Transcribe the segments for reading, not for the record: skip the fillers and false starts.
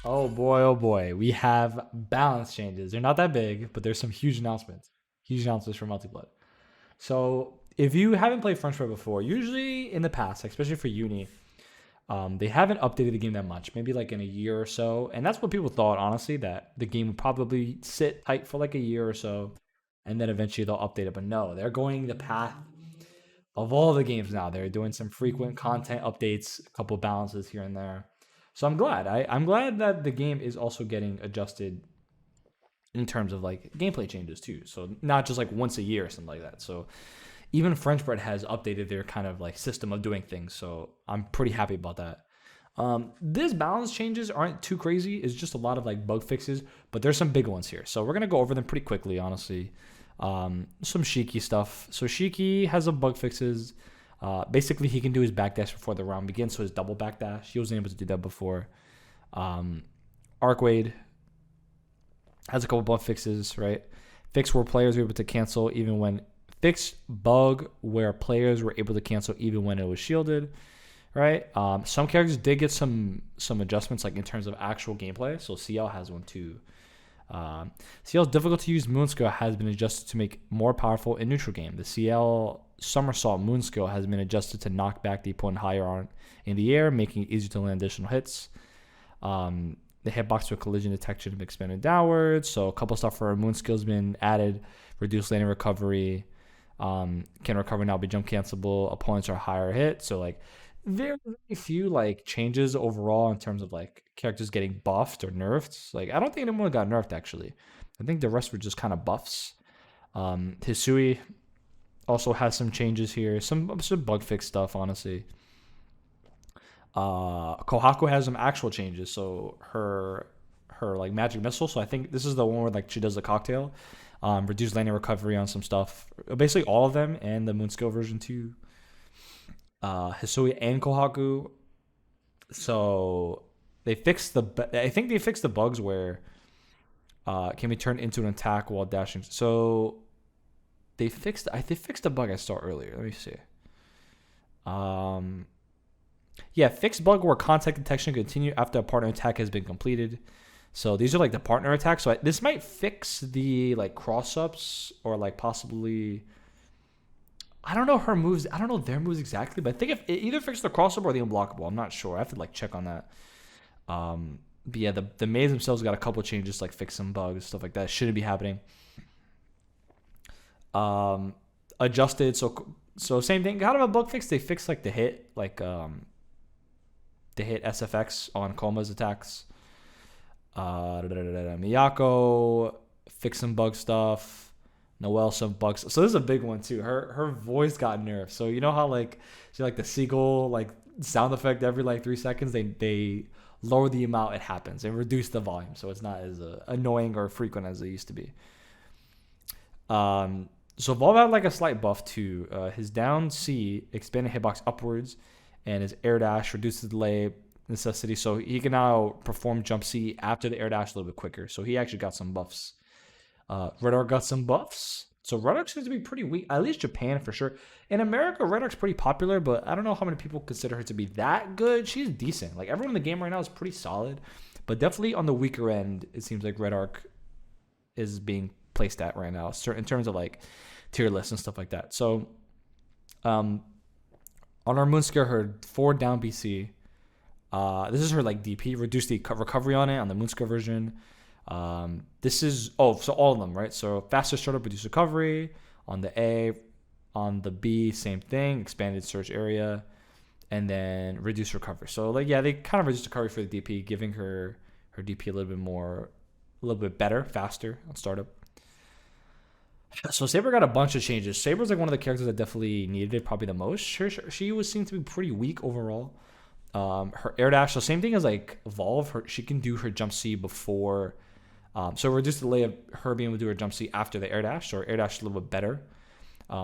Oh boy, oh boy. We have balance changes. They're not that big, but there's some huge announcements. Huge announcements for Multiblood. So if you haven't played French Red before, usually in the past, especially for Uni, they haven't updated the game that much, maybe like in a year or so. And that's what people thought, honestly, that the game would probably sit tight for like a year or so, and then eventually they'll update it. But no, they're going the path of all the games now. They're doing some frequent content updates, a couple balances here and there. So I'm glad. I'm glad that the game is also getting adjusted in terms of like gameplay changes too. So not just like once a year or something like that. So even French Bread has updated their kind of like system of doing things. So I'm pretty happy about that. This balance changes aren't too crazy. It's just a lot of like bug fixes, but there's some big ones here. So we're gonna go over them pretty quickly, honestly. Some Shiki stuff. So Shiki has some bug fixes. Basically, he can do his backdash before the round begins, so his double backdash. He wasn't able to do that before. Arcwade has a couple bug fixes, right? Fix where players were able to cancel even when fixed bug where players were able to cancel even when it was shielded, right? Some characters did get some adjustments like in terms of actual gameplay. So CL has one too. CL's difficult to use moon skill has been adjusted to make more powerful in neutral game. The CL somersault moon skill has been adjusted to knock back the opponent higher on in the air, making it easier to land additional hits. The hitbox with collision detection has been expanded downwards. So a couple stuff for moon skill has been added. Reduced landing recovery. Can recover now be jump cancelable. Opponents are higher hit. So like very few like changes overall in terms of like characters getting buffed or nerfed. Like I don't think anyone got nerfed actually. I think the rest were just kind of buffs. Hisui also has some changes here. Some bug fix stuff, honestly. Kohaku has some actual changes. So her like magic missile. So I think this is the one where like she does the cocktail. Reduced landing recovery on some stuff. Basically all of them and the moon skill version 2. Hisui and Kohaku. So they fixed I think they fixed the bugs where can be turned into an attack while dashing. So they fixed the bug I saw earlier. Let me see. Yeah, fixed bug where contact detection continue after a partner attack has been completed. So these are like the partner attacks. So this might fix the like cross ups or like possibly. I don't know her moves. I don't know their moves exactly, but I think if it either fixed the cross up or the unblockable. I'm not sure. I have to like check on that. But yeah, the maids themselves got a couple of changes, like fix some bugs, stuff like that. Shouldn't be happening. Adjusted. So same thing. Kind of a bug fix. They fixed like the hit, like they hit SFX on Koma's attacks. Miyako fixed some bug stuff. Noelle some bugs. So this is a big one too. Her voice got nerfed. So you know how like she like the seagull like sound effect every like 3 seconds. They lower the amount it happens and reduce the volume, so it's not as annoying or frequent as it used to be. So Evolve had like a slight buff to his down C expanded hitbox upwards, and his air dash reduces the delay necessity, so he can now perform jump C after the air dash a little bit quicker. So he actually got some buffs. Red Arc got some buffs. So Red Arc seems to be pretty weak, at least Japan for sure. In America, Red Arc's pretty popular, but I don't know how many people consider her to be that good. She's decent. Like everyone in the game right now is pretty solid, but definitely on the weaker end, it seems like Red Arc is being placed at right now, in terms of like tier lists and stuff like that. So, on our Moonscare, her 4 down BC. This is her like DP. Reduce the recovery on it on the Moonscare version. This is so all of them, right? So faster startup, reduce recovery on the A, on the B, same thing, expanded search area, and then reduce recovery. So like yeah, they kind of reduced recovery for the DP, giving her DP a little bit better, faster on startup. So Saber got a bunch of changes. Saber's like one of the characters that definitely needed it probably the most. She was seen to be pretty weak overall. Her air dash, so same thing as like Evolve. She can do her jump C before. So reduce the delay of her being able to do her jump C after the air dash. So her air dash is a little bit better.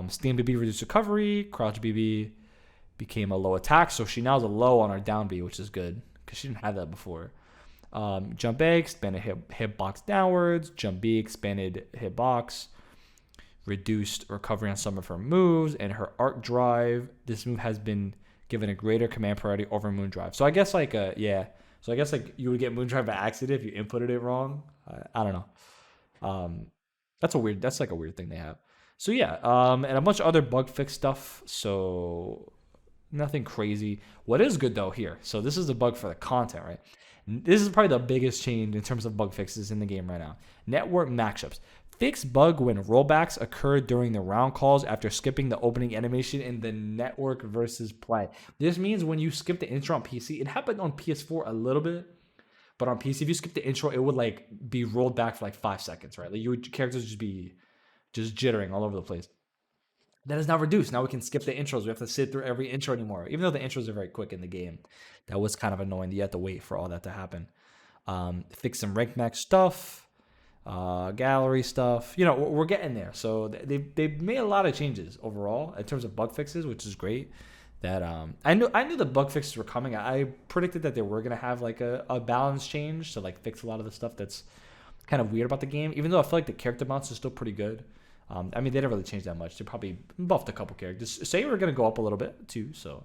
Steam BB reduced recovery. Crouch BB became a low attack. So she now has a low on her down B, which is good because she didn't have that before. Jump A expanded hitbox downwards. Jump B expanded hitbox. Reduced recovery on some of her moves. And her arc drive. This move has been given a greater command priority over Moondrive. So I guess like yeah. So I guess like you would get Moondrive by accident if you inputted it wrong. I don't know. That's like a weird thing they have. So yeah, and a bunch of other bug fix stuff. So nothing crazy. What is good though here? So this is the bug for the content, right? This is probably the biggest change in terms of bug fixes in the game right now. Network matchups. Fix bug when rollbacks occur during the round calls after skipping the opening animation in the network versus play. This means when you skip the intro on PC, it happened on PS4 a little bit, but on PC, if you skip the intro, it would like be rolled back for like 5 seconds, right? Like your characters just be just jittering all over the place. That is now reduced. Now we can skip the intros. We have to sit through every intro anymore, even though the intros are very quick in the game. That was kind of annoying. You had to wait for all that to happen. Fix some rank max stuff. Gallery stuff. You know, we're getting there. So they've made a lot of changes overall in terms of bug fixes, which is great. That I knew the bug fixes were coming. I predicted that they were gonna have like a balance change to like fix a lot of the stuff that's kind of weird about the game. Even though I feel like the character balance is still pretty good. I mean, they didn't really change that much. They probably buffed a couple characters. Say we're gonna go up a little bit too. So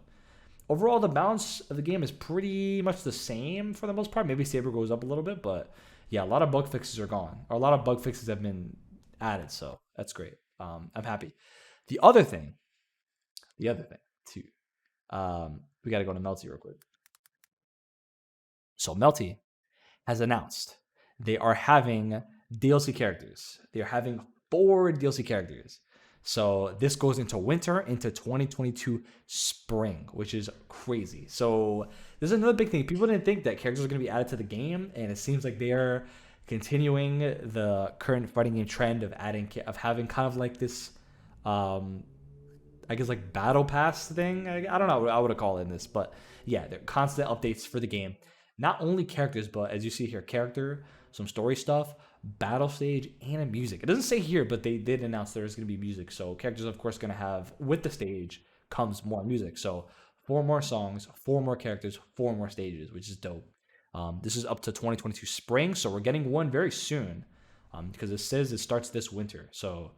overall, the balance of the game is pretty much the same for the most part. Maybe Saber goes up a little bit, but yeah, a lot of bug fixes are gone. Or a lot of bug fixes have been added, so that's great. I'm happy. The other thing too, we got to go to Melty real quick. So Melty has announced they are having DLC characters. They are having 4 DLC characters. So this goes into winter, into 2022 spring, which is crazy. So this is another big thing. People didn't think that characters are going to be added to the game, and it seems like they are continuing the current fighting game trend of having kind of like this, I guess like battle pass thing. I don't know what I would call it in this, but yeah, they're constant updates for the game. Not only characters, but as you see here, character, some story stuff, battle stage, and a music. It doesn't say here, but they did announce there's going to be music. So characters, of course, going to have, with the stage comes more music. So 4 more songs, 4 more characters, 4 more stages, which is dope. This is up to 2022 spring, so we're getting one very soon because it says it starts this winter. So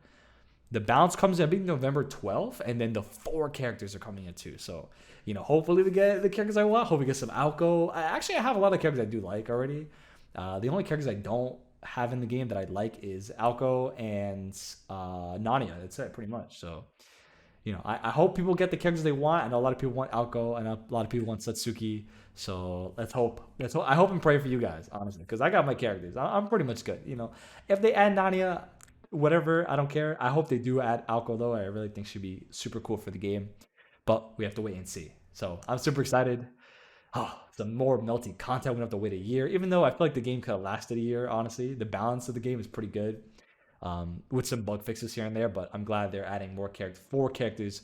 the balance comes in, I think, November 12th, and then the 4 characters are coming in too. So, you know, hopefully we get the characters I want. Hope we get some Alco. I have a lot of characters I do like already. The only characters I don't have in the game that I like is Alco and Nania. That's it, pretty much. So, you know, I hope people get the characters they want. I know a lot of people want Alco, and a lot of people want Satsuki. So let's hope. I hope and pray for you guys, honestly, because I got my characters. I'm pretty much good. You know, if they add Nania, whatever, I don't care. I hope they do add Alco though. I really think she'd be super cool for the game, but we have to wait and see. So I'm super excited. Oh, some more Melty content. We don't have to wait a year, even though I feel like the game could have lasted a year. Honestly, the balance of the game is pretty good, with some bug fixes here and there. But I'm glad they're adding 4 characters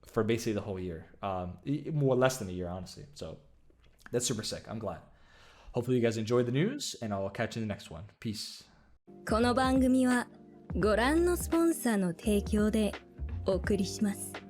for basically the whole year, more or less than a year, honestly. So that's super sick. I'm glad. Hopefully you guys enjoyed the news, and I'll catch you in the next one. Peace. この番組はご覧のスポンサーの提供でお送りします。